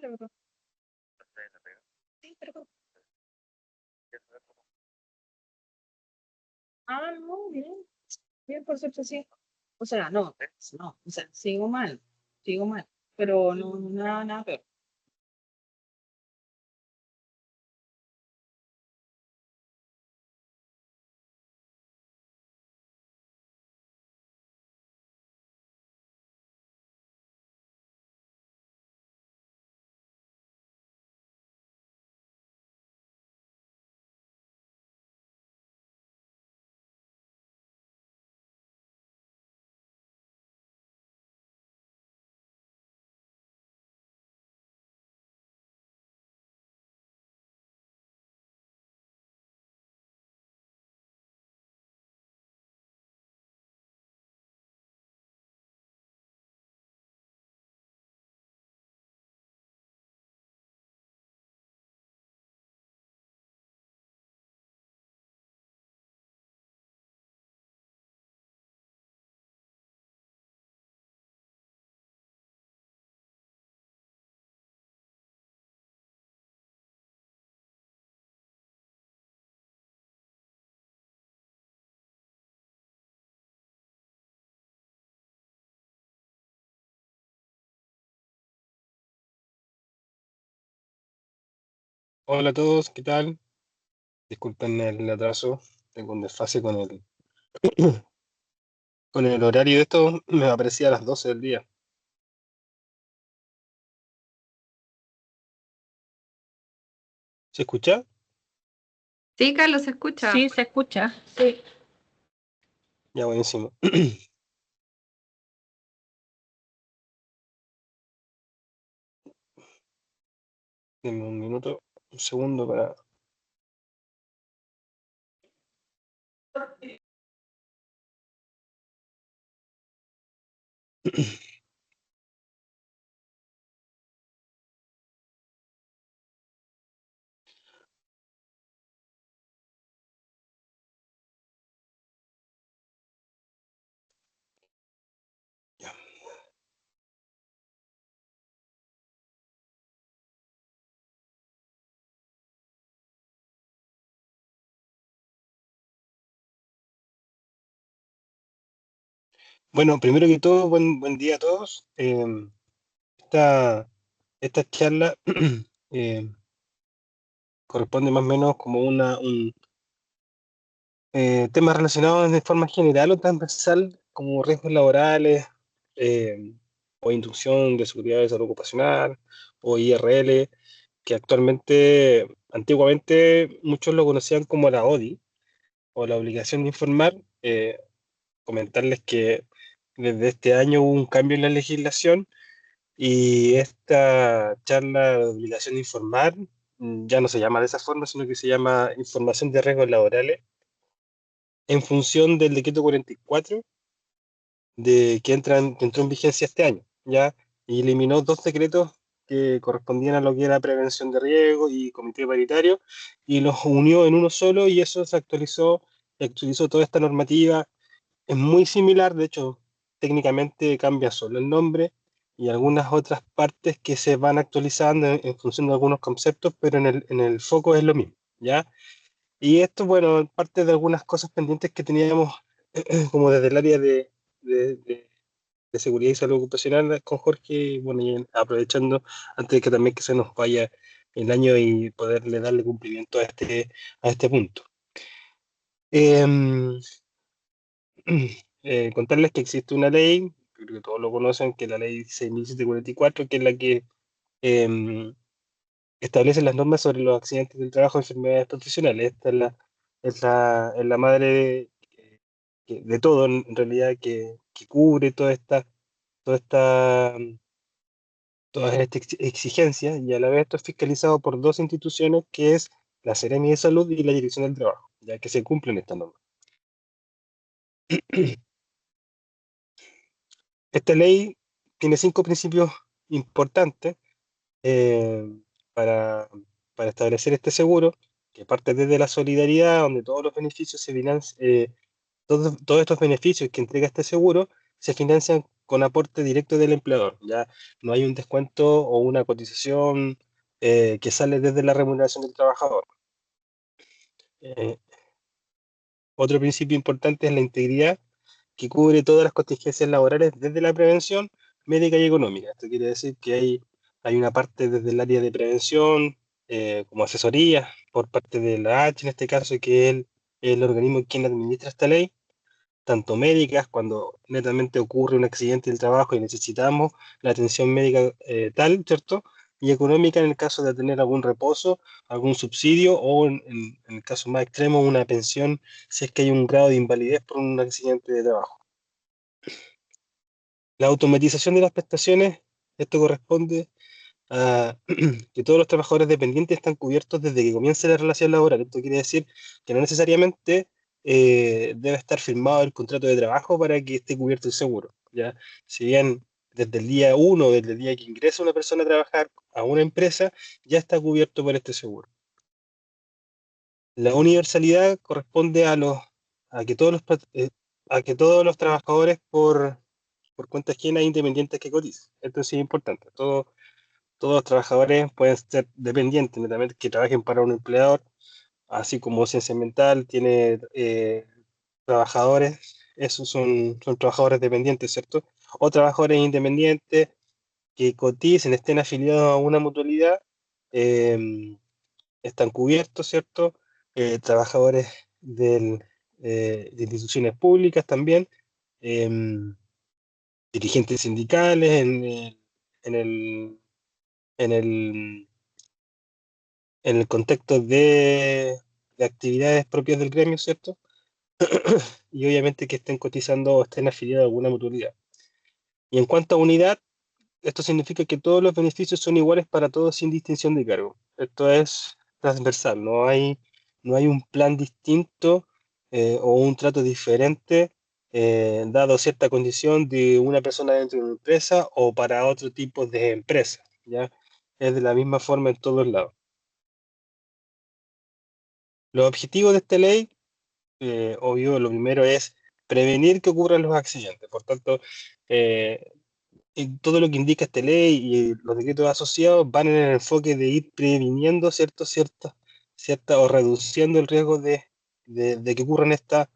pero... Sí, pero... No, bien. Bien, por suerte sí. O sea, no, o sea, sigo mal, pero no, nada peor. Hola a todos, ¿qué tal? Disculpen el atraso, tengo un desfase con el horario de esto, me aparecía a las 12 del día. ¿Se escucha? Sí, Carlos, se escucha. Sí, se escucha. Sí. Ya, buenísimo. Denme un minuto, un segundo para... Ya. Bueno, primero que todo, buen día a todos. Esta, esta charla eh, corresponde más o menos como un tema relacionado de forma general o transversal, como riesgos laborales, eh, o inducción de seguridad de salud ocupacional, o IRL, que actualmente, antiguamente, muchos lo conocían como la ODI, o la obligación de informar. Comentarles que desde este año hubo un cambio en la legislación y esta charla de obligación de informar ya no se llama de esa forma, sino que se llama información de riesgos laborales en función del decreto 44 que entró en vigencia este año, ¿ya? Y eliminó dos decretos que correspondían a lo que era prevención de riesgo y comité paritario, y los unió en uno solo, y eso se actualizó toda esta normativa. Es muy similar, de hecho, técnicamente cambia solo el nombre y algunas otras partes que se van actualizando en función de algunos conceptos, pero en el foco es lo mismo, ¿ya? Y esto, bueno, parte de algunas cosas pendientes que teníamos como desde el área de, de- de seguridad y salud ocupacional con Jorge, y bueno, y aprovechando antes de que también que se nos vaya el año y poderle darle cumplimiento a este punto. Em, contarles que existe una ley, creo que todos lo conocen, que es la ley 16.744, que es la que em, establece las normas sobre los accidentes del trabajo y enfermedades profesionales. Esta es la madre de todo, en realidad, que cubre toda esta, todas estas exigencias, y a la vez esto es fiscalizado por dos instituciones, que es la Seremi de Salud y la Dirección del Trabajo, ya que se cumplen estas normas. Esta ley tiene cinco principios importantes eh, para, para establecer este seguro, que parte desde la solidaridad, donde todos los beneficios todos estos beneficios que entrega este seguro se financian con aporte directo del empleador. Ya no hay un descuento o una cotización que sale desde la remuneración del trabajador. Eh, Otro principio importante es la integridad, que cubre todas las contingencias laborales desde la prevención médica y económica. Esto quiere decir que hay una parte desde el área de prevención, como asesoría, por parte de la H en este caso, que es el organismo quien administra esta ley, tanto médicas, cuando netamente ocurre un accidente del trabajo y necesitamos la atención médica tal, ¿cierto? Y económica en el caso de tener algún reposo, algún subsidio o en el caso más extremo una pensión si es que hay un grado de invalidez por un accidente de trabajo. La automatización de las prestaciones, esto corresponde a que todos los trabajadores dependientes están cubiertos desde que comience la relación laboral. Esto quiere decir que no necesariamente debe estar firmado el contrato de trabajo para que esté cubierto el seguro, ¿ya? Si bien desde el día uno, desde el día que ingresa una persona a trabajar a una empresa, ya está cubierto por este seguro. La universalidad corresponde a que a que todos los trabajadores por cuenta ajena e independientes que coticen. Esto sí es importante. Todos los trabajadores pueden ser dependientes, netamente, que trabajen para un empleador, así como Ciencia Ambiental tiene trabajadores, esos son trabajadores dependientes, ¿cierto? O trabajadores independientes que coticen, estén afiliados a una mutualidad, eh, están cubiertos, ¿cierto? Trabajadores de instituciones públicas también, eh, dirigentes sindicales en el, en el, en el contexto de actividades propias del gremio, ¿cierto? Y obviamente que estén cotizando o estén afiliados a alguna mutualidad. Y en cuanto a unidad, esto significa que todos los beneficios son iguales para todos sin distinción de cargo. Esto es transversal, no hay un plan distinto o un trato diferente dado cierta condición de una persona dentro de una empresa o para otro tipo de empresa, ¿ya? Es de la misma forma en todos lados. Los objetivos de esta ley, obvio, lo primero es prevenir que ocurran los accidentes. Por tanto, eh, y todo lo que indica esta ley y los decretos asociados van en el enfoque de ir previniendo cierta o reduciendo el riesgo de que ocurran de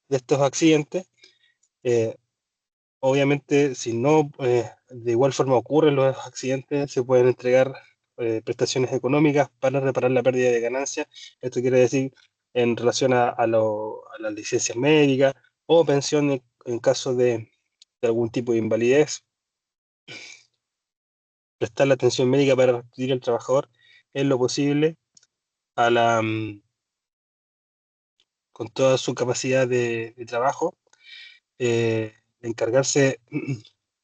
estos accidentes. Eh, Obviamente, si no, de igual forma ocurren los accidentes, se pueden entregar prestaciones económicas para reparar la pérdida de ganancias. Esto quiere decir en relación a las licencias médicas o pensión en caso de algún tipo de invalidez. Prestar la atención médica para restituir al trabajador en lo posible a con toda su capacidad de trabajo. Encargarse,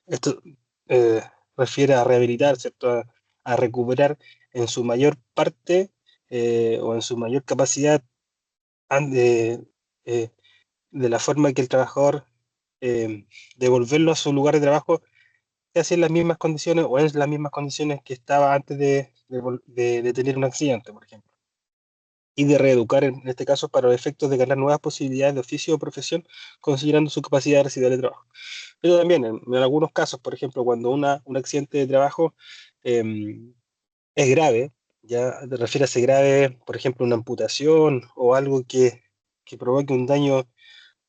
esto eh, refiere a rehabilitar, ¿cierto? A recuperar en su mayor parte o en su mayor capacidad an- de, eh, de la forma que el trabajador devolverlo a su lugar de trabajo, casi en las mismas condiciones o en las mismas condiciones que estaba antes de tener un accidente, por ejemplo. Y de reeducar, en este caso, para los efectos de ganar nuevas posibilidades de oficio o profesión, considerando su capacidad residual de trabajo. Pero también, en algunos casos, por ejemplo, cuando un accidente de trabajo eh, es grave, ya te refieres a grave, por ejemplo, una amputación o algo que provoque un daño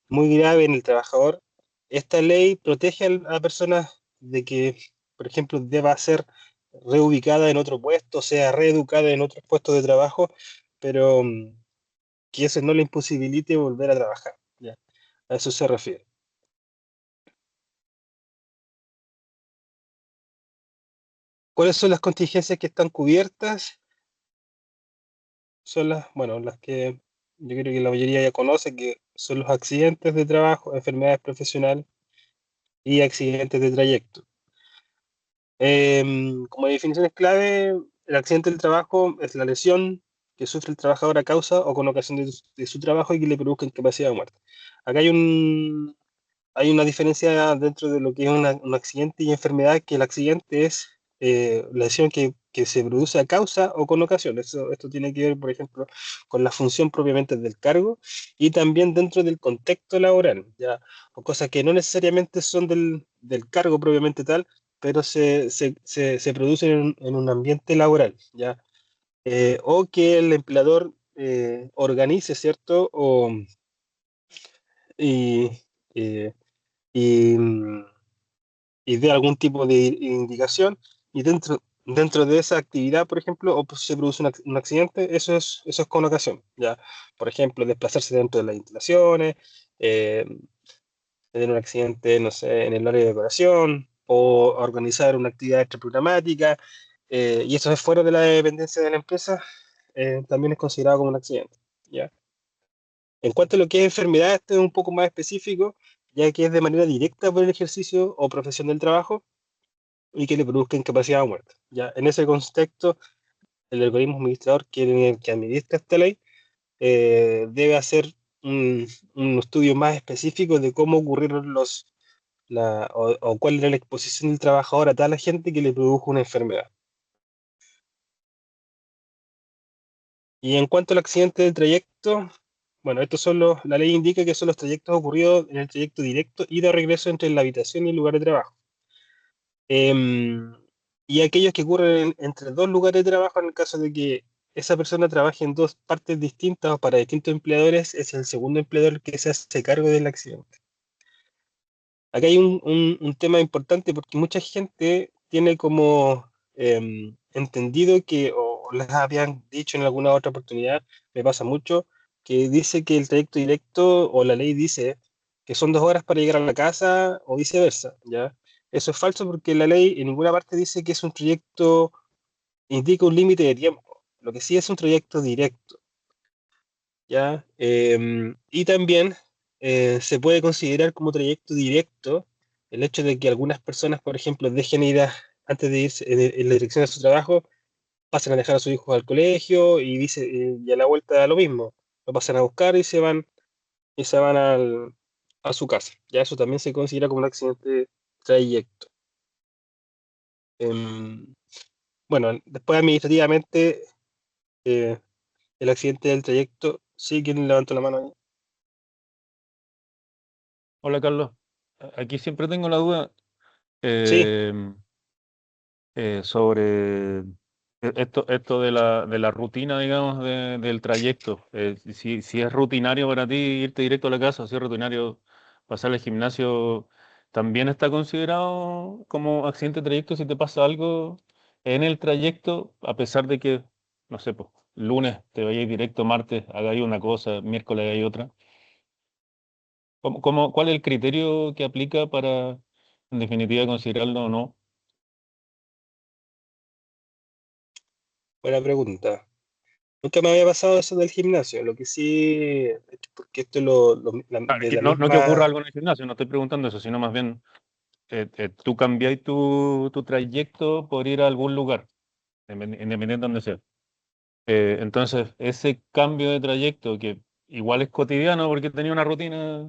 muy grave en el trabajador, esta ley protege a personas de que, por ejemplo, deba ser reubicada en otro puesto, sea reeducada en otros puestos de trabajo, pero que eso no le imposibilite volver a trabajar. ¿Ya? A eso se refiere. ¿Cuáles son las contingencias que están cubiertas? Son bueno, las que yo creo que la mayoría ya conoce, que son los accidentes de trabajo, enfermedades profesionales y accidentes de trayecto. Como definiciones clave, el accidente del trabajo es la lesión que sufre el trabajador a causa o con ocasión de su trabajo y que le produzca incapacidad o muerte. Acá hay una diferencia dentro de lo que es un accidente y enfermedad, que el accidente es la lesión que se produce a causa o con ocasión. Esto tiene que ver, por ejemplo, con la función propiamente del cargo y también dentro del contexto laboral, ¿ya? O cosas que no necesariamente son del cargo propiamente tal, pero se producen en un ambiente laboral, ¿ya? O que el empleador organice, ¿cierto? Y, eh, y, mm, y dé algún tipo de indicación, y dentro de esa actividad, por ejemplo, o pues, se produce un accidente, eso es con ocasión, ¿ya? Por ejemplo, desplazarse dentro de las instalaciones, eh, tener un accidente, no sé, en el área de decoración, o organizar una actividad extraprogramática, y eso es fuera de la dependencia de la empresa, también es considerado como un accidente, ¿ya? En cuanto a lo que es enfermedad, esto es un poco más específico, ya que es de manera directa por el ejercicio o profesión del trabajo y que le produzca incapacidad o muerte. Ya, en ese contexto, el organismo administrador que administra esta ley debe hacer un estudio más específico de cómo ocurrieron o cuál era la exposición del trabajador a tal agente que le produjo una enfermedad. Y en cuanto al accidente del trayecto, bueno, la ley indica que son los trayectos ocurridos en el trayecto directo y de regreso entre la habitación y el lugar de trabajo. Em, y aquellos que ocurren entre dos lugares de trabajo, en el caso de que esa persona trabaje en dos partes distintas o para distintos empleadores, es el segundo empleador el que se hace cargo del accidente. Acá hay un tema importante porque mucha gente tiene como entendido o les habían dicho en alguna otra oportunidad, me pasa mucho, que dice que el trayecto directo o la ley dice que son 2 horas para llegar a la casa o viceversa, ¿ya? Eso es falso porque la ley en ninguna parte dice que es un trayecto, indica un límite de tiempo. Lo que sí es un trayecto directo, ¿ya? Y también se puede considerar como trayecto directo el hecho de que algunas personas, por ejemplo, dejen antes de irse en la dirección de su trabajo, pasan a dejar a sus hijos al colegio y a la vuelta da lo mismo. Lo pasan a buscar y se van a su casa. Ya eso también se considera como un accidente trayecto. Em, bueno, después administrativamente, eh, el accidente del trayecto, sí, ¿quién levantó la mano ahí? Hola Carlos, aquí siempre tengo la duda Sí. eh, sobre esto de la rutina, digamos, del trayecto. Si es rutinario para ti irte directo a la casa, si es rutinario pasar al gimnasio, ¿también está considerado como accidente de trayecto si te pasa algo en el trayecto, a pesar de que, no sé, pues, lunes te vayas directo, martes hagáis una cosa, miércoles hagáis otra? ¿Cuál es el criterio que aplica para, en definitiva, considerarlo o no? Buena pregunta. Nunca me había pasado eso del gimnasio, lo que sí, porque esto Claro, es de que la no que ocurra misma... algo en el gimnasio, no estoy preguntando eso, sino más bien tú cambiáis tu trayecto por ir a algún lugar, independiente de donde sea. Entonces, ese cambio de trayecto, que igual es cotidiano porque tenía una rutina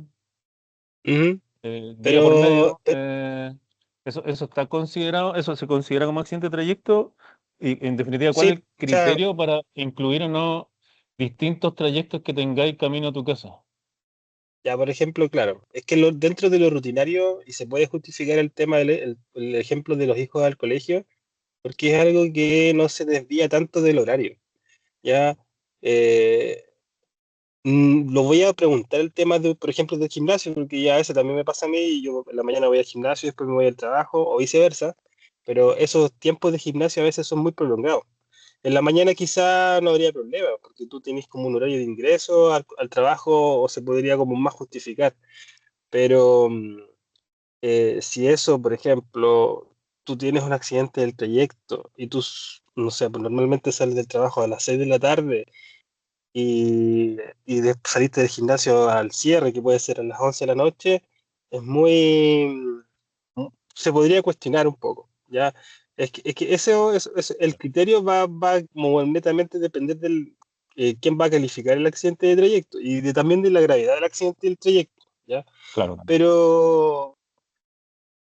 Ujú. día por Pero, medio, eso está considerado, eso se considera como accidente de trayecto, y en definitiva, ¿cuál sí, es el o sea, criterio para incluir o no distintos trayectos que tengáis camino a tu casa? ya por ejemplo, claro, es que dentro de lo rutinario, y se puede justificar el tema el ejemplo de los hijos al colegio, porque es algo que no se desvía tanto del horario, ¿ya? Eh, lo voy a preguntar el tema por ejemplo, del gimnasio, porque ya eso también me pasa a mí, y yo en la mañana voy al gimnasio y después me voy al trabajo, o viceversa, pero esos tiempos de gimnasio a veces son muy prolongados. En la mañana quizá no habría problema, porque tú tienes como un horario de ingreso al trabajo, o se podría como más justificar, pero si eso, por ejemplo, tú tienes un accidente del trayecto y no sé, pues normalmente sales del trabajo a las 6 de la tarde y saliste del gimnasio al cierre, que puede ser a las 11 de la noche, es se podría cuestionar un poco, ¿ya? Es que el criterio va como netamente depender quién va a calificar el accidente de trayecto y también de la gravedad del accidente del trayecto, ¿ya? Claro. Pero,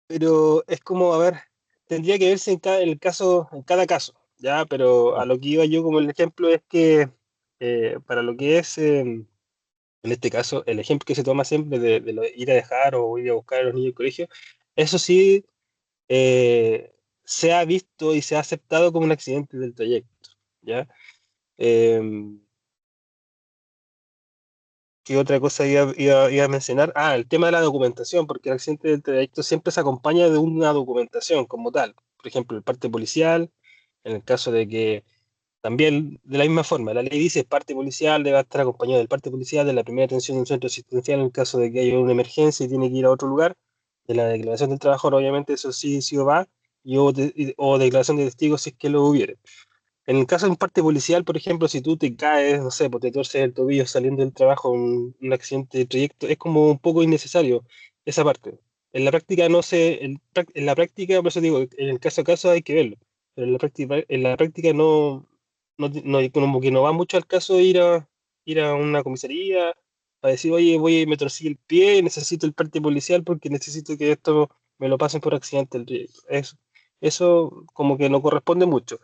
pero es como, a ver, tendría que verse en cada caso, ¿ya? Pero a lo que iba yo como el ejemplo es que para lo que es, en este caso, el ejemplo que se toma siempre de lo de ir a dejar o ir a buscar a los niños al colegio, eso sí se ha visto y se ha aceptado como un accidente del trayecto, ¿ya? Eh, ¿Qué otra cosa iba a mencionar? Ah, el tema de la documentación, porque el accidente del trayecto siempre se acompaña de una documentación como tal. Por ejemplo, el parte policial, en el caso de que también, de la misma forma, la ley dice parte policial debe estar acompañado del parte policial, de la primera atención de un centro asistencial en el caso de que haya una emergencia y tiene que ir a otro lugar, de la declaración del trabajador, obviamente eso sí o va, o declaración de testigos si es que lo hubiere. En el caso de un parte policial, por ejemplo, si tú te caes, no sé, pues te torces el tobillo saliendo del trabajo, un accidente de trayecto, es como un poco innecesario esa parte. En la práctica no sé, en la práctica, por eso digo, en el caso a caso hay que verlo, pero en la práctica como que no va mucho al caso ir a una comisaría a decir, oye, me torcí el pie, necesito el parte policial porque necesito que esto me lo pasen por accidente el trayecto. Eso como que no corresponde mucho.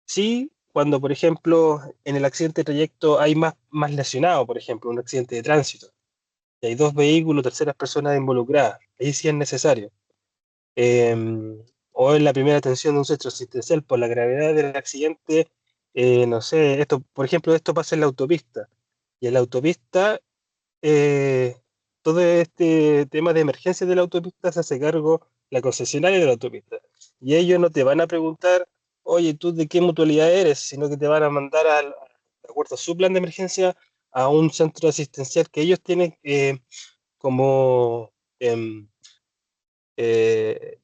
Sí, cuando, por ejemplo, en el accidente de trayecto hay más lesionados, por ejemplo, un accidente de tránsito, y hay dos vehículos, terceras personas involucradas, ahí sí es necesario. Eh, o en la primera atención de un centro asistencial por la gravedad del accidente, no sé, por ejemplo, esto pasa en la autopista, y en la autopista, eh, todo este tema de emergencia de la autopista se hace cargo la concesionaria de la autopista. Y ellos no te van a preguntar, oye, ¿tú de qué mutualidad eres? Sino que te van a mandar, de acuerdo a su plan de emergencia, a un centro asistencial que ellos tienen como em,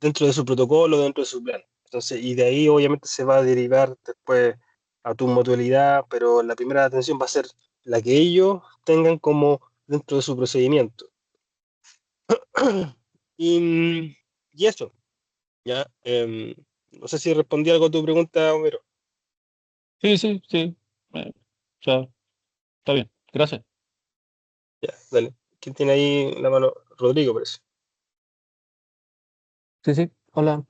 dentro de su protocolo, dentro de su plan. Entonces, y de ahí obviamente se va a derivar después a tu mutualidad, pero la primera atención va a ser la que ellos tengan como dentro de su procedimiento. Y, y eso, ¿ya? No sé si respondí algo a tu pregunta, Homero. Sí, sí, sí. O sea, está bien. Gracias. Ya, dale. ¿Quién tiene ahí la mano? Rodrigo, parece. Sí, sí, hola,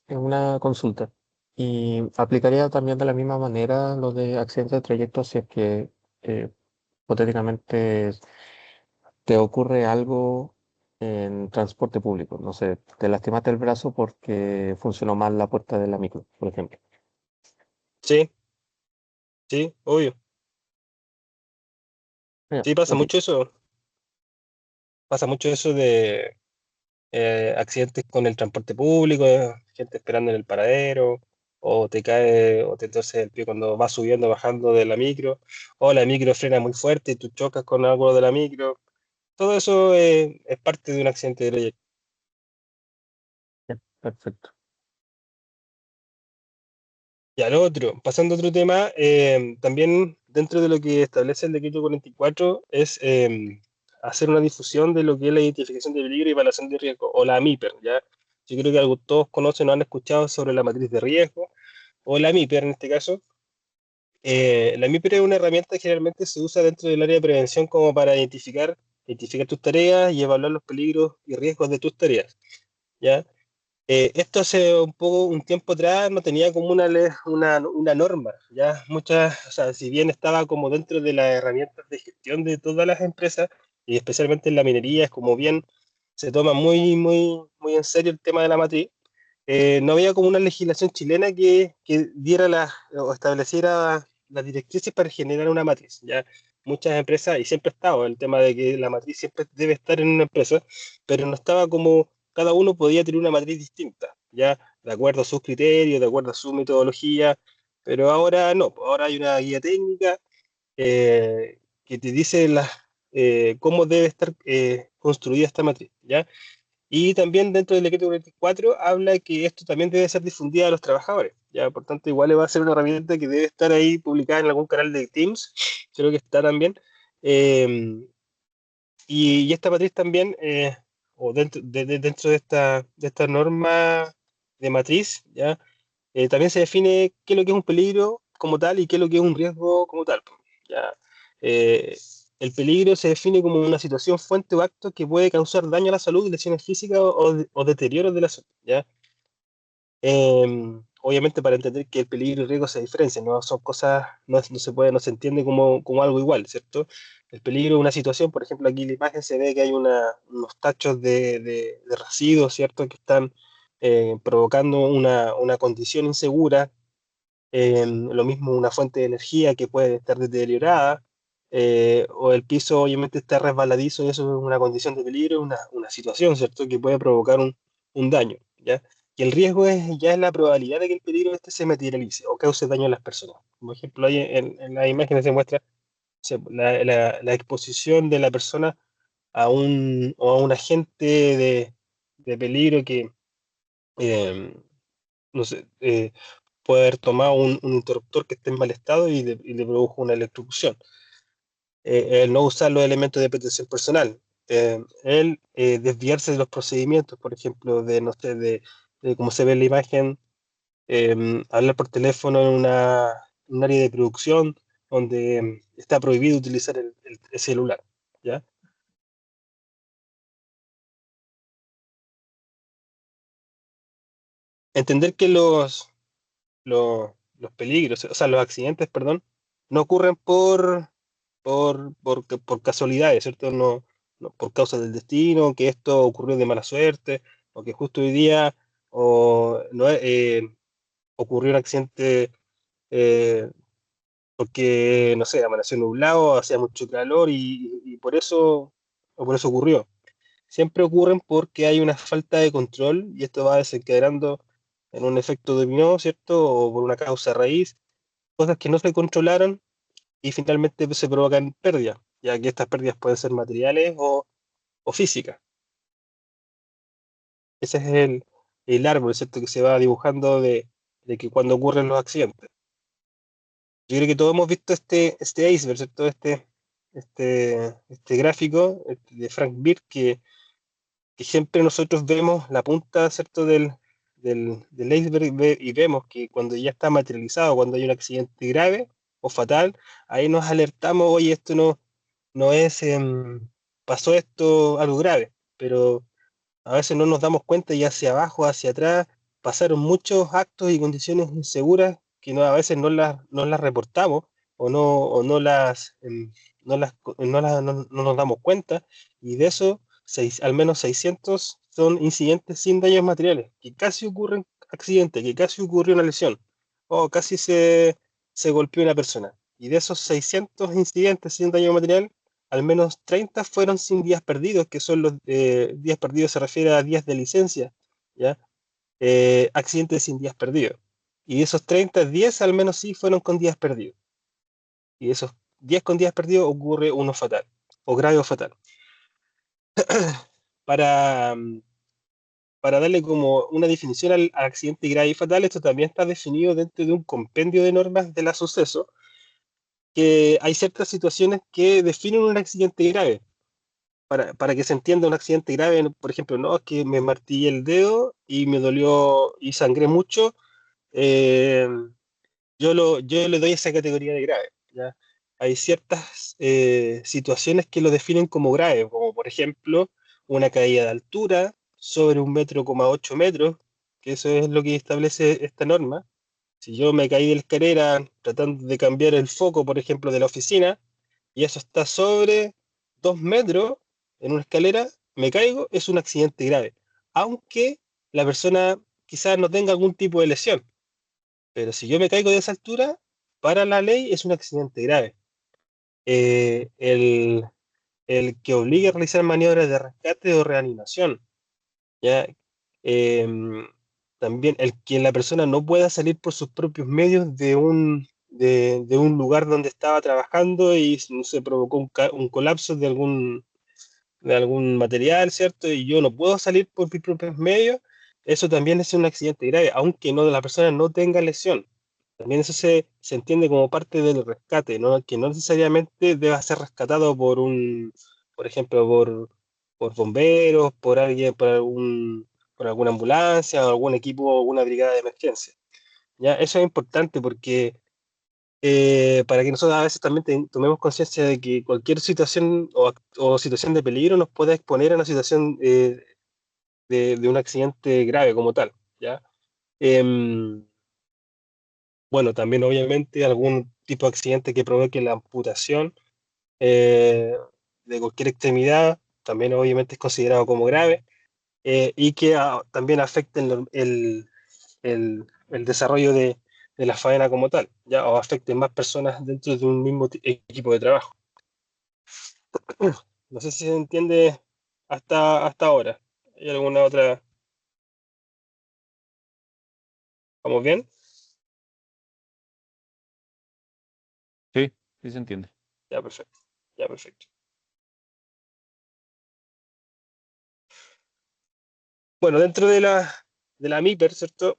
es una consulta. Y aplicaría también de la misma manera lo de accidentes de trayecto si es que eh, hipotéticamente te ocurre algo en transporte público. No sé, te lastimaste el brazo porque funcionó mal la puerta de la micro, por ejemplo. Sí, sí, obvio. Ya, Sí, pasa ok. mucho eso. Pasa mucho eso de accidentes con el transporte público, gente esperando en el paradero, o te cae o te torces el pie cuando vas subiendo, bajando de la micro, o la micro frena muy fuerte y tú chocas con algo de la micro. Todo eso es parte de un accidente de trayecto. Ya, perfecto. Y al otro, pasando a otro tema, también dentro de lo que establece el decreto 44 es hacer una difusión de lo que es la identificación de peligro y evaluación de riesgo, o la MIPER, ¿ya? Yo creo que algo, todos conocen o han escuchado sobre la matriz de riesgo, o la MIPER en este caso. La MIPER es una herramienta que generalmente se usa dentro del área de prevención como para identificar tus tareas y evaluar los peligros y riesgos de tus tareas, ¿ya? Esto hace un tiempo atrás no tenía como una norma, ya muchas, o sea, si bien estaba como dentro de las herramientas de gestión de todas las empresas, y especialmente en la minería, es como bien se toma muy en serio el tema de la matriz, no había como una legislación chilena que diera o estableciera las directrices para generar una matriz, ya muchas empresas, y siempre ha estado el tema de que la matriz siempre debe estar en una empresa, pero no estaba como cada uno podía tener una matriz distinta, ya de acuerdo a sus criterios, de acuerdo a su metodología, pero ahora no, ahora hay una guía técnica que te dice cómo debe estar construida esta matriz, ¿ya? Y también dentro del decreto 44 habla que esto también debe ser difundido a los trabajadores, ¿ya? Por tanto, igual va a ser una herramienta que debe estar ahí publicada en algún canal de Teams, creo que está también. Eh, y esta matriz también, o dentro de esta norma de matriz, ¿ya? También se define qué es lo que es un peligro como tal y qué es lo que es un riesgo como tal, ¿ya? Eh, el peligro se define como una situación, fuente o acto que puede causar daño a la salud, lesiones físicas o deterioro de la salud, ¿ya? Obviamente para entender que el peligro y el riesgo se diferencian, no son cosas, no se entiende como algo igual, ¿cierto? El peligro de una situación, por ejemplo, aquí en la imagen se ve que hay unos tachos de residuos, ¿cierto? Que están provocando una condición insegura, lo mismo una fuente de energía que puede estar deteriorada, o el piso obviamente está resbaladizo, y eso es una condición de peligro, una situación, ¿cierto? Que puede provocar un daño, ¿ya? Y el riesgo ya es la probabilidad de que el peligro este se materialice o cause daño a las personas. Por ejemplo, ahí en las imágenes se muestra la exposición de la persona o a un agente de peligro que, eh, no sé, puede haber tomado un interruptor que esté en mal estado y le produjo una electrocución. El no usar los elementos de protección personal, el desviarse de los procedimientos, por ejemplo, no sé, de como se ve en la imagen, hablar por teléfono en un área de producción donde está prohibido utilizar el celular, ¿ya? Entender que los peligros, o sea, los accidentes, perdón, no ocurren por casualidades, ¿cierto? No por causa del destino, que esto ocurrió de mala suerte, o que justo hoy día o, no, ocurrió un accidente porque, no sé, amaneció nublado, hacía mucho calor y por eso ocurrió. Siempre ocurren porque hay una falta de control y esto va desencadenando en un efecto dominó, ¿cierto? O por una causa raíz, cosas que no se controlaron y finalmente se provocan pérdidas, ya que estas pérdidas pueden ser materiales o físicas. Ese es el árbol, ¿cierto? Que se va dibujando de que cuando ocurren los accidentes. Yo creo que todos hemos visto este iceberg, ¿cierto? Este gráfico de Frank Beard que siempre nosotros vemos la punta, ¿cierto? Del iceberg y vemos que cuando ya está materializado, cuando hay un accidente grave o fatal, ahí nos alertamos, oye, esto no es, pasó esto algo grave, pero a veces no nos damos cuenta y hacia abajo, hacia atrás, pasaron muchos actos y condiciones inseguras que a veces no las reportamos o no nos damos cuenta y de eso al menos 600 son incidentes sin daños materiales, que casi ocurren accidentes, que casi ocurrió una lesión o casi se golpeó una persona. Y de esos 600 incidentes sin daño material, al menos 30 fueron sin días perdidos, que son los días perdidos se refiere a días de licencia, ¿ya? Accidentes sin días perdidos. Y de esos 30, 10 al menos sí fueron con días perdidos. Y de esos 10 con días perdidos ocurre uno fatal, o grave o fatal. Para, para darle como una definición al accidente grave y fatal, esto también está definido dentro de un compendio de normas de la suceso, que hay ciertas situaciones que definen un accidente grave. Para que se entienda un accidente grave, por ejemplo, no, es que me martillé el dedo y me dolió y sangré mucho, eh, yo le doy esa categoría de grave, ¿ya? Hay ciertas situaciones que lo definen como grave, como por ejemplo una caída de altura sobre 1,8 metros, que eso es lo que establece esta norma. Si yo me caí de la escalera tratando de cambiar el foco, por ejemplo, de la oficina, y eso está sobre 2 metros en una escalera, me caigo, es un accidente grave. Aunque la persona quizás no tenga algún tipo de lesión. Pero si yo me caigo de esa altura, para la ley es un accidente grave. Eh, el, el que obligue a realizar maniobras de rescate o reanimación, ¿ya? Em, También el que la persona no pueda salir por sus propios medios de un lugar donde estaba trabajando y no se provocó un colapso de algún material, ¿cierto? Y yo no puedo salir por mis propios medios, eso también es un accidente grave, aunque la persona no tenga lesión. También eso se entiende como parte del rescate, ¿no? Que no necesariamente deba ser rescatado por ejemplo, por bomberos, por alguna ambulancia o algún equipo o alguna brigada de emergencia. ¿Ya? Eso es importante porque para que nosotros a veces también tomemos conciencia de que cualquier situación o situación de peligro nos pueda exponer a una situación de un accidente grave como tal, ¿ya? Em, bueno, también obviamente algún tipo de accidente que provoque la amputación eh, de cualquier extremidad, también obviamente es considerado como grave, y que también afecte el desarrollo de la faena como tal, ya, o afecte más personas dentro de un mismo equipo de trabajo. No sé si se entiende hasta ahora. ¿Hay alguna otra? ¿Vamos bien? Sí, sí se entiende. Ya, perfecto. Ya, perfecto. Bueno, dentro de la MIPER, ¿cierto?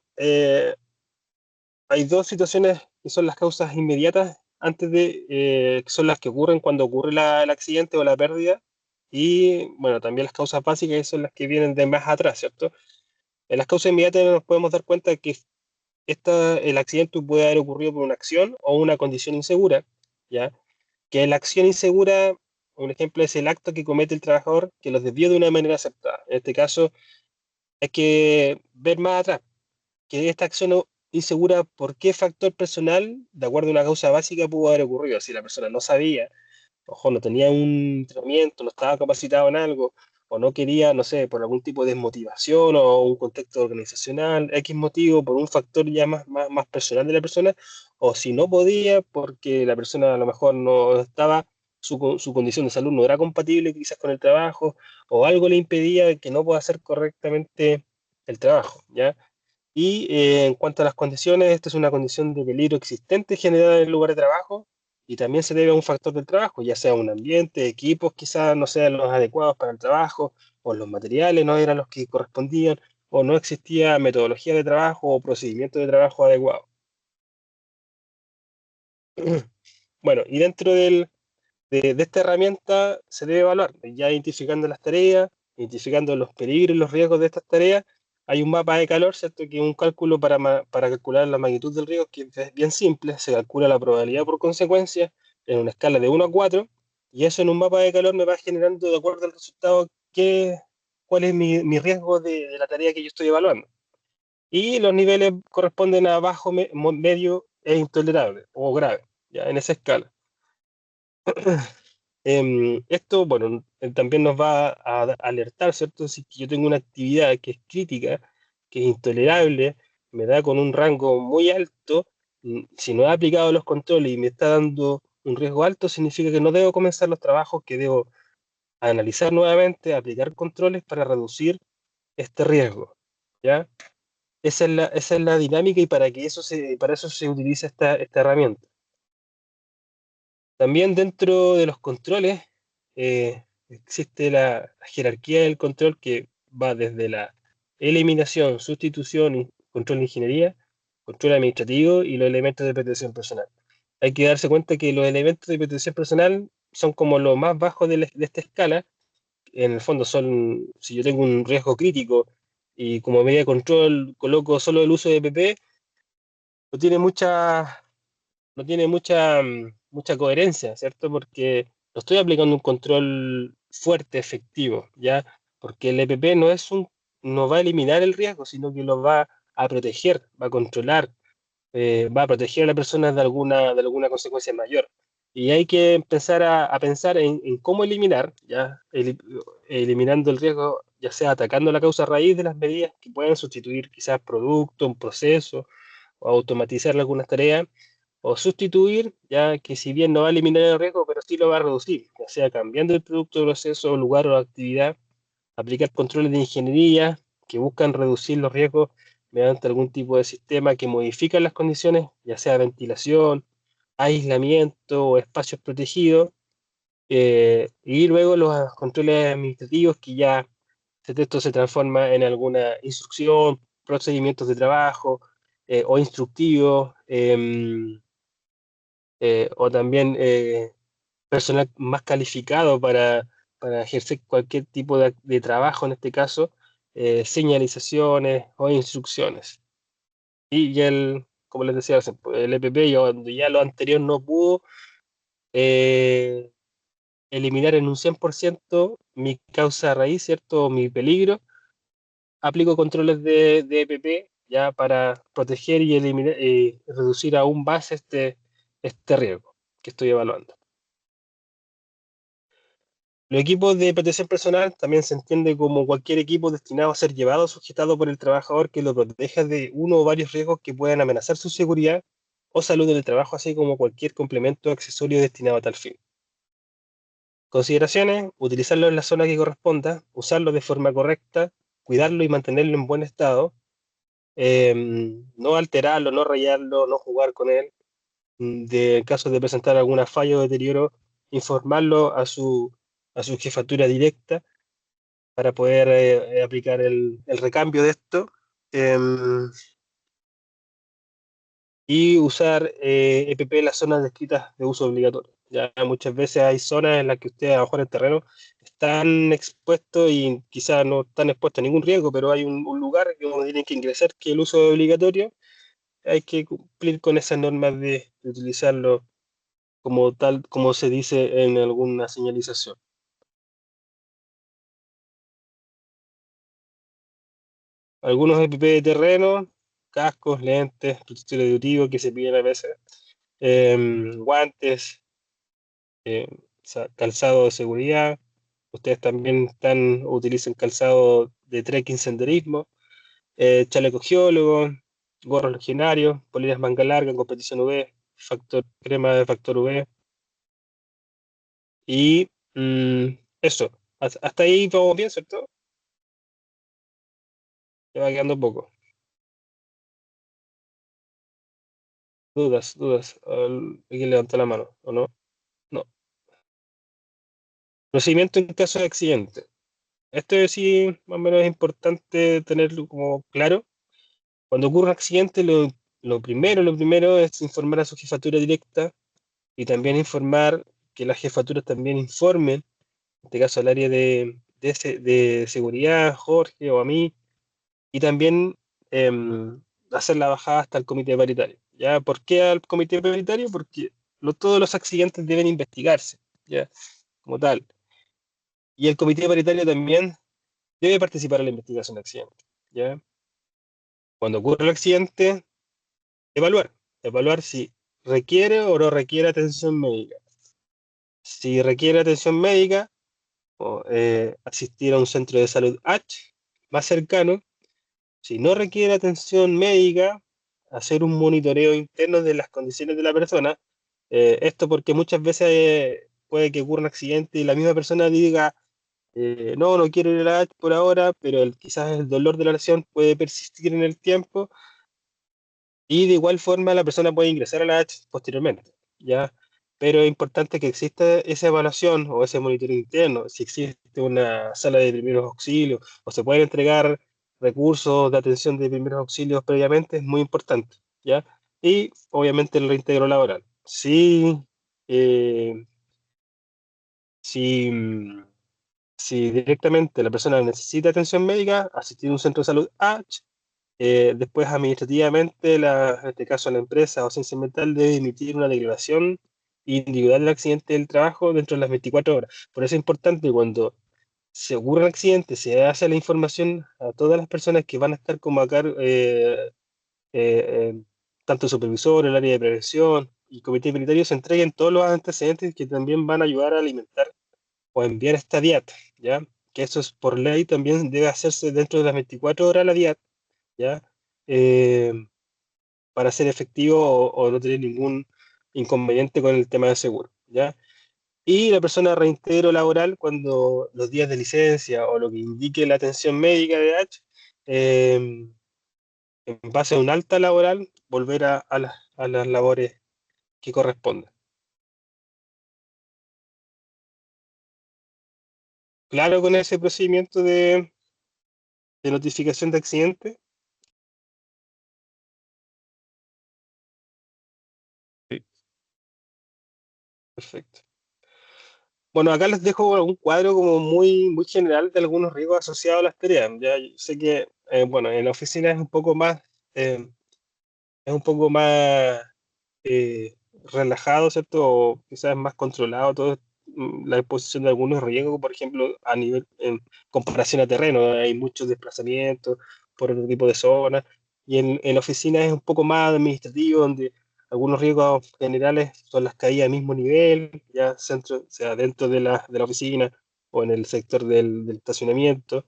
Hay dos situaciones que son las causas inmediatas antes que son las que ocurren cuando ocurre el accidente o la pérdida. Y bueno, también las causas básicas que son las que vienen de más atrás, ¿cierto? En las causas inmediatas nos podemos dar cuenta que el accidente puede haber ocurrido por una acción o una condición insegura, ¿ya? Que la acción insegura, un ejemplo es el acto que comete el trabajador que los desvió de una manera aceptada. En este caso, hay que ver más atrás, que esta acción insegura, por qué factor personal, de acuerdo a una causa básica, pudo haber ocurrido. Si la persona no sabía, ojo, no tenía un entrenamiento, no estaba capacitado en algo, o no quería, no sé, por algún tipo de desmotivación o un contexto organizacional, X motivo, por un factor ya más personal de la persona, o si no podía, porque la persona a lo mejor no estaba, su condición de salud no era compatible quizás con el trabajo, o algo le impedía que no pueda hacer correctamente el trabajo, ¿ya? Y en cuanto a las condiciones, esta es una condición de peligro existente generada en el lugar de trabajo y también se debe a un factor del trabajo, ya sea un ambiente, equipos quizás no sean los adecuados para el trabajo, o los materiales no eran los que correspondían, o no existía metodología de trabajo o procedimiento de trabajo adecuado. Bueno, y dentro de esta herramienta se debe evaluar, ya identificando las tareas, identificando los peligros y los riesgos de estas tareas. Hay un mapa de calor, ¿cierto? Que es un cálculo para calcular la magnitud del riesgo, que es bien simple. Se calcula la probabilidad por consecuencia en una escala de 1 a 4, y eso en un mapa de calor me va generando, de acuerdo al resultado, cuál es mi riesgo de la tarea que yo estoy evaluando. Y los niveles corresponden a bajo, medio e intolerable o grave, ya en esa escala. Esto, bueno, también nos va a alertar, ¿cierto? Si yo tengo una actividad que es crítica, que es intolerable, me da con un rango muy alto, si no he aplicado los controles y me está dando un riesgo alto, significa que no debo comenzar los trabajos, que debo analizar nuevamente, aplicar controles para reducir este riesgo, ¿ya? Esa es la dinámica y para eso se utiliza esta herramienta. También dentro de los controles existe la jerarquía del control que va desde la eliminación, sustitución y control de ingeniería, control administrativo y los elementos de protección personal. Hay que darse cuenta que los elementos de protección personal son como lo más bajo de esta escala. En el fondo son, si yo tengo un riesgo crítico y como medida de control coloco solo el uso de EPP, no tiene mucha mucha coherencia, ¿cierto? Porque no estoy aplicando un control fuerte, efectivo, ¿ya? Porque el EPP no va a eliminar el riesgo, sino que lo va a proteger, va a controlar, va a proteger a la persona de alguna consecuencia mayor. Y hay que empezar a pensar en cómo eliminar, ¿ya? Eliminando el riesgo, ya sea atacando la causa raíz de las medidas que pueden sustituir quizás producto, un proceso, o automatizar algunas tareas, o sustituir, ya que si bien no va a eliminar el riesgo, pero sí lo va a reducir, ya sea cambiando el producto, proceso, lugar o actividad, aplicar controles de ingeniería que buscan reducir los riesgos mediante algún tipo de sistema que modifica las condiciones, ya sea ventilación, aislamiento o espacios protegidos, y luego los controles administrativos que ya esto se transforma en alguna instrucción, procedimientos de trabajo o instructivos. O también personal más calificado para ejercer cualquier tipo de trabajo, en este caso, señalizaciones o instrucciones. Y ya como les decía, el EPP, cuando ya lo anterior no pudo eh, eliminar en un 100% mi causa raíz, ¿cierto? Mi peligro, aplico controles de EPP ya para proteger y eliminar, reducir aún más este riesgo que estoy evaluando. Los equipos de protección personal también se entiende como cualquier equipo destinado a ser llevado o sujetado por el trabajador que lo proteja de uno o varios riesgos que puedan amenazar su seguridad o salud en el trabajo, así como cualquier complemento o accesorio destinado a tal fin. Consideraciones: utilizarlo en la zona que corresponda, usarlo de forma correcta, cuidarlo y mantenerlo en buen estado, no alterarlo, no rayarlo, no jugar con él. En caso de presentar alguna falla o deterioro, informarlo a su jefatura directa para poder aplicar el recambio de esto. Y usar EPP en las zonas descritas de uso obligatorio. Ya muchas veces hay zonas en las que ustedes a lo mejor en terreno están expuestos y quizás no están expuestos a ningún riesgo, pero hay un lugar donde tienen que ingresar que el uso es obligatorio. Hay que cumplir con esas normas de utilizarlo como tal, como se dice en alguna señalización. Algunos EPP de terreno, cascos, lentes, protección auditiva que se piden a veces, guantes, calzado de seguridad. Ustedes también utilizan calzado de trekking, senderismo, chaleco geólogo, gorros legionarios, poleras manga larga, competición UV, crema de factor UV. Y eso, hasta ahí vamos bien, ¿cierto? Me va quedando poco. Dudas. ¿Alguien levantó la mano o no? No. Procedimiento en caso de accidente. Esto sí, más o menos es importante tenerlo como claro. Cuando ocurre un accidente, lo primero es informar a su jefatura directa y también informar que las jefaturas también informen, en este caso al área de seguridad, Jorge o a mí, y también hacer la bajada hasta el comité paritario. ¿Ya? ¿Por qué al comité paritario? Porque todos los accidentes deben investigarse, ¿ya? Como tal. Y el comité paritario también debe participar en la investigación de accidentes, ¿ya? Cuando ocurre el accidente, evaluar si requiere o no requiere atención médica. Si requiere atención médica, o asistir a un centro de salud H más cercano. Si no requiere atención médica, hacer un monitoreo interno de las condiciones de la persona. Esto porque muchas veces puede que ocurra un accidente y la misma persona diga, no quiero ir a la H por ahora, pero quizás el dolor de la lesión puede persistir en el tiempo. Y de igual forma la persona puede ingresar a la H posteriormente, ¿ya? Pero es importante que exista esa evaluación o ese monitoreo interno, si existe una sala de primeros auxilios o se pueden entregar recursos de atención de primeros auxilios previamente, es muy importante, ¿ya? Y obviamente el reintegro laboral. Eh, si, si directamente la persona necesita atención médica, asistir a un centro de salud H. Después, administrativamente, en este caso la empresa o ciencia ambiental debe emitir una declaración individual del accidente del trabajo dentro de las 24 horas. Por eso es importante cuando se ocurre un accidente, se hace la información a todas las personas que van a estar como acá, eh, tanto supervisor, el área de prevención y comité militario, se entreguen todos los antecedentes que también van a ayudar a alimentar o a enviar esta dieta, ¿ya? Que eso es por ley, también debe hacerse dentro de las 24 horas la dieta, ¿ya? Eh, para ser efectivo o no tener ningún inconveniente con el tema de seguro, ¿ya? Y la persona de reintegro laboral, cuando los días de licencia o lo que indique la atención médica de H, en base a un alta laboral, volver a las labores que correspondan. Claro, con ese procedimiento de notificación de accidente. Sí. Perfecto. Bueno, acá les dejo un cuadro como muy general de algunos riesgos asociados a las tareas. Ya yo sé que, bueno, en la oficina eh, es un poco más relajado, ¿cierto? O quizás más controlado todo la exposición de algunos riesgos, por ejemplo, en comparación a terreno, hay muchos desplazamientos por otro tipo de zonas, y en la oficina es un poco más administrativo, donde algunos riesgos generales son las caídas al mismo nivel, ya centro, o sea, dentro de la oficina o en el sector del estacionamiento.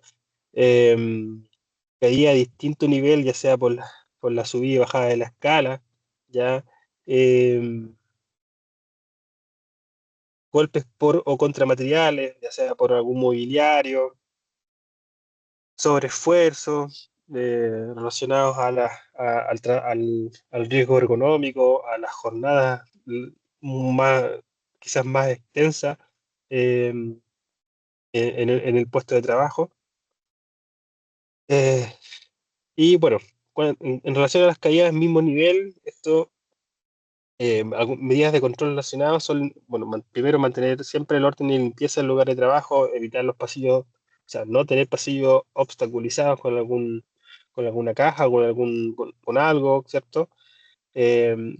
Eh, Caía a distinto nivel, ya sea por la subida y bajada de la escala, ya eh, golpes por o contra materiales, ya sea por algún mobiliario, sobreesfuerzo relacionados al riesgo ergonómico, a las jornadas más, quizás más extensas eh, en el puesto de trabajo. Eh, y bueno, en relación a las caídas al mismo nivel, medidas de control relacionadas son, bueno, primero mantener siempre el orden y limpieza en el lugar de trabajo, evitar los pasillos, o sea, no tener pasillos obstaculizados con alguna caja, con algo, ¿cierto?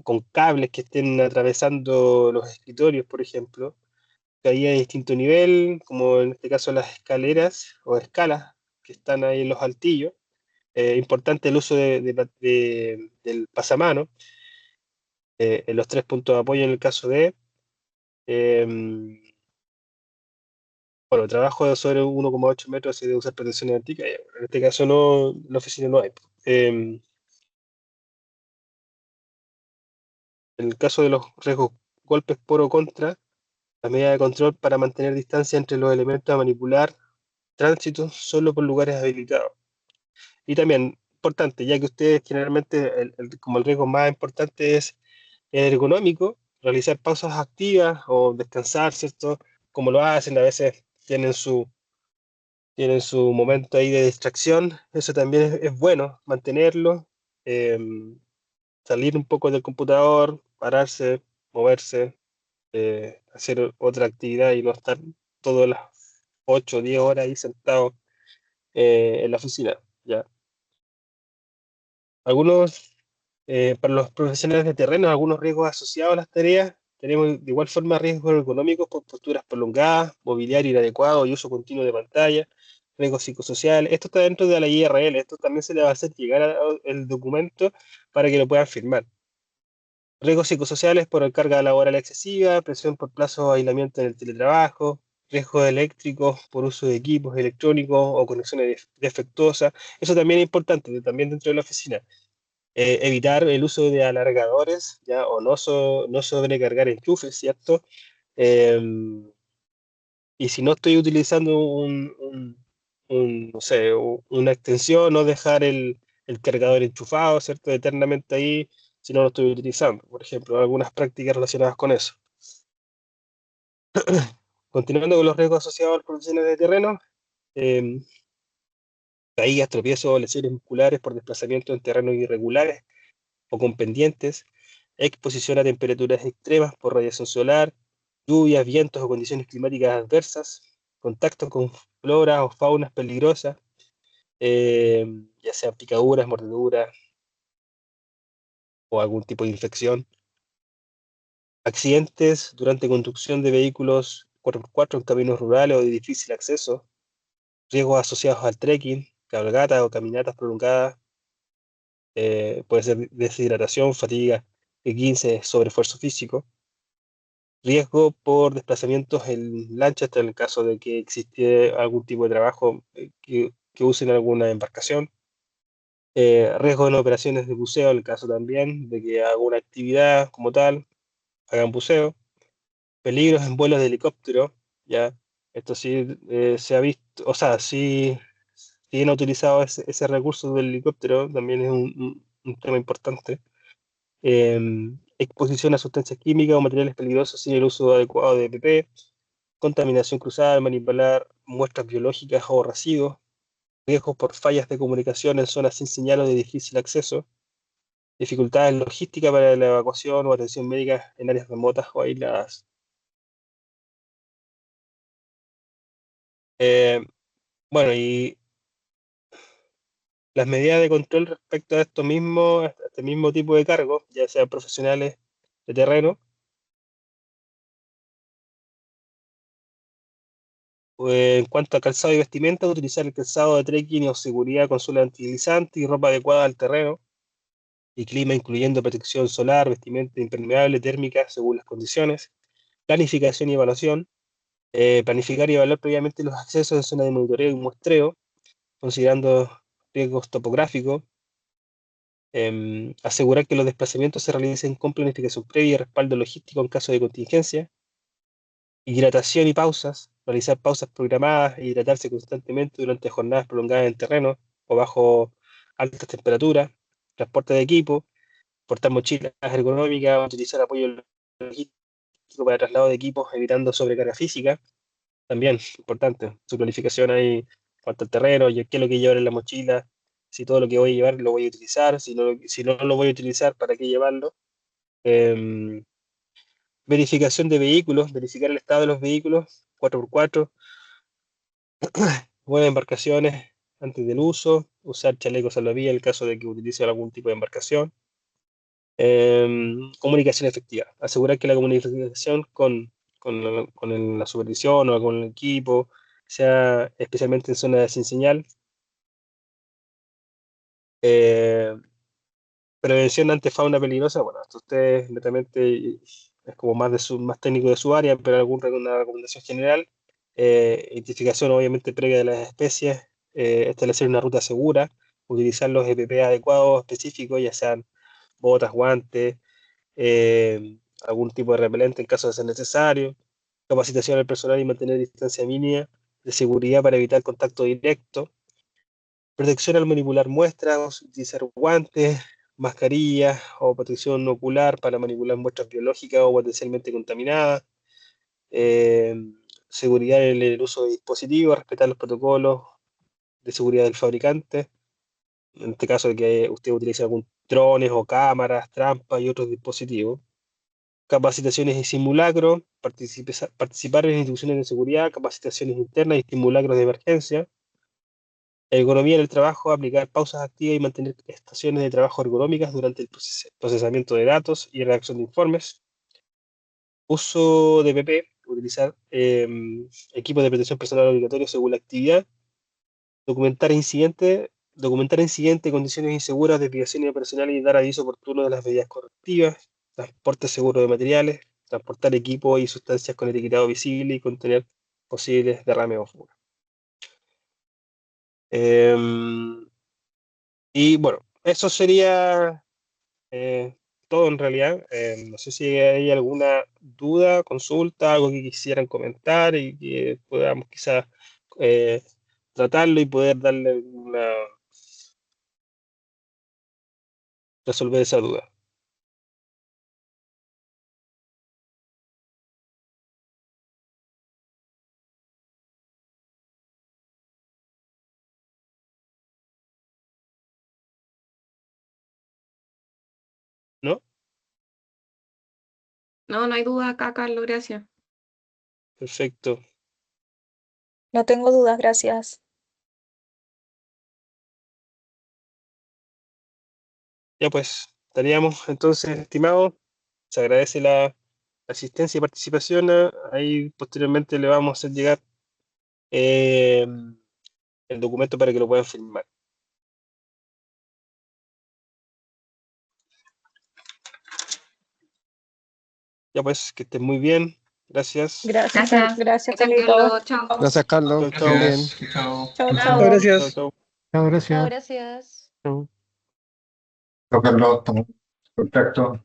Con cables que estén atravesando los escritorios, por ejemplo, caía de distinto nivel, como en este caso las escaleras o escalas que están ahí en los altillos. Importante el uso del pasamano en los 3 puntos de apoyo en el caso de, eh, bueno, trabajo sobre 1,8 metros y de usar protección antica. En este caso no, en la oficina no hay. En el caso de los riesgos, golpes por o contra, la medida de control para mantener distancia entre los elementos a manipular, tránsito solo por lugares habilitados. Y también, importante, ya que ustedes generalmente, como el riesgo más importante es el ergonómico, realizar pausas activas o descansar, ¿cierto? Como lo hacen, a veces tienen su momento ahí de distracción, eso también es bueno, mantenerlo, eh, salir un poco del computador, pararse, moverse, hacer otra actividad y no estar todas las 8 o 10 horas ahí sentado en la oficina, ¿ya? Algunos, para los profesionales de terreno, algunos riesgos asociados a las tareas. Tenemos de igual forma riesgos ergonómicos por posturas prolongadas, mobiliario inadecuado y uso continuo de pantalla, riesgos psicosociales. Esto está dentro de la IRL, esto también se le va a hacer llegar el documento para que lo puedan firmar. Riesgos psicosociales por carga laboral excesiva, presión por plazo de aislamiento en el teletrabajo, riesgos eléctricos por uso de equipos electrónicos o conexiones defectuosas. Eso también es importante, también dentro de la oficina. Evitar el uso de alargadores, ¿ya? O no sobrecargar enchufes, ¿cierto? Eh, y si no estoy utilizando no sé, una extensión, no dejar el cargador enchufado, ¿cierto? Eternamente ahí, si no lo estoy utilizando. Por ejemplo, algunas prácticas relacionadas con eso. Continuando con los riesgos asociados a las profesiones de terreno, eh, caídas, tropiezos, lesiones musculares por desplazamiento en terrenos irregulares o con pendientes, exposición a temperaturas extremas por radiación solar, lluvias, vientos o condiciones climáticas adversas, contacto con flora o faunas peligrosas, eh, ya sean picaduras, mordeduras o algún tipo de infección, accidentes durante conducción de vehículos 4x4 en caminos rurales o de difícil acceso, riesgos asociados al trekking, cabalgatas o caminatas prolongadas, puede ser deshidratación, fatiga, 15 sobreesfuerzo físico, riesgo por desplazamientos en lancha, hasta en el caso de que existe algún tipo de trabajo que usen alguna embarcación, riesgo en operaciones de buceo, en el caso también de que haga una actividad como tal, hagan buceo, peligros en vuelos de helicóptero, ya, esto sí se ha visto, o sea, sí, sí han utilizado ese recurso del helicóptero, también es un tema importante. Exposición a sustancias químicas o materiales peligrosos sin el uso adecuado de EPP, contaminación cruzada, manipular muestras biológicas o residuos, riesgos por fallas de comunicación en zonas sin señal o de difícil acceso, dificultades logísticas para la evacuación o atención médica en áreas remotas o aisladas. Eh, bueno, y las medidas de control respecto a a este mismo tipo de cargos, ya sean profesionales de terreno, en cuanto a calzado y vestimenta, utilizar el calzado de trekking o seguridad con suela antideslizante y ropa adecuada al terreno. y clima, incluyendo protección solar, vestimenta impermeable, térmica, según las condiciones, planificación y evaluación, planificar y evaluar previamente los accesos en zona de monitoreo y muestreo, considerando riesgos topográficos, asegurar que los desplazamientos se realicen con planificación previa y respaldo logístico en caso de contingencia, hidratación y pausas, realizar pausas programadas e hidratarse constantemente durante jornadas prolongadas en terreno o bajo altas temperaturas, transporte de equipo, portar mochilas ergonómicas, utilizar apoyo logístico para traslado de equipos evitando sobrecarga física. También, importante, su planificación ahí cuanto al terreno, y qué es lo que llevar en la mochila, si todo lo que voy a llevar lo voy a utilizar, si no lo voy a utilizar, ¿para qué llevarlo? Verificación de vehículos, verificar el estado de los vehículos, 4x4, buenas embarcaciones antes del uso, usar chalecos salvavidas en el caso de que utilice algún tipo de embarcación. Comunicación efectiva, asegurar que la comunicación con la supervisión o con el equipo sea especialmente en zonas sin señal. Prevención ante fauna peligrosa, bueno, esto ustedes netamente es como más técnico de su área, pero una recomendación general. Identificación obviamente previa de las especies, establecer una ruta segura, utilizar los EPP adecuados, específicos, ya sean botas, guantes, algún tipo de repelente en caso de ser necesario, capacitación al personal y mantener distancia mínima de seguridad para evitar contacto directo, protección al manipular muestras, utilizar guantes, mascarillas o protección ocular para manipular muestras biológicas o potencialmente contaminadas, seguridad en el uso de dispositivos, respetar los protocolos de seguridad del fabricante, en este caso de que usted utilice algún drones o cámaras, trampas y otros dispositivos. Capacitaciones y simulacros, participar en instituciones de seguridad, capacitaciones internas y simulacros de emergencia. Ergonomía en el trabajo, aplicar pausas activas y mantener estaciones de trabajo ergonómicas durante el procesamiento de datos y redacción de informes. Uso de PP, utilizar equipos de protección personal obligatorio según la actividad. Documentar incidentes, condiciones inseguras, desviaciones operacionales y dar aviso oportuno de las medidas correctivas. Transporte seguro de materiales, transportar equipos y sustancias con etiquetado visible y contener posibles derrames o fugas. Y bueno, eso sería todo en realidad. No sé si hay alguna duda, consulta, algo que quisieran comentar y que podamos quizás tratarlo y poder darle resolver esa duda. ¿No? No, no hay duda acá, Carlos, gracias. Perfecto. No tengo dudas, gracias. Ya pues, estaríamos entonces, estimados. Se agradece la asistencia y participación. Ahí posteriormente le vamos a hacer llegar el documento para que lo puedan firmar. Ya pues, que estén muy bien. Gracias. Gracias, Gracias. gracias, Gracias, Carlito. Carlos. Chao. Gracias, Carlos. Chao, chao. Bien. Chao, Chao, chao. chao, Gracias. chao. Chao, Chao, gracias. gracias. Chao. Carlos, perfecto.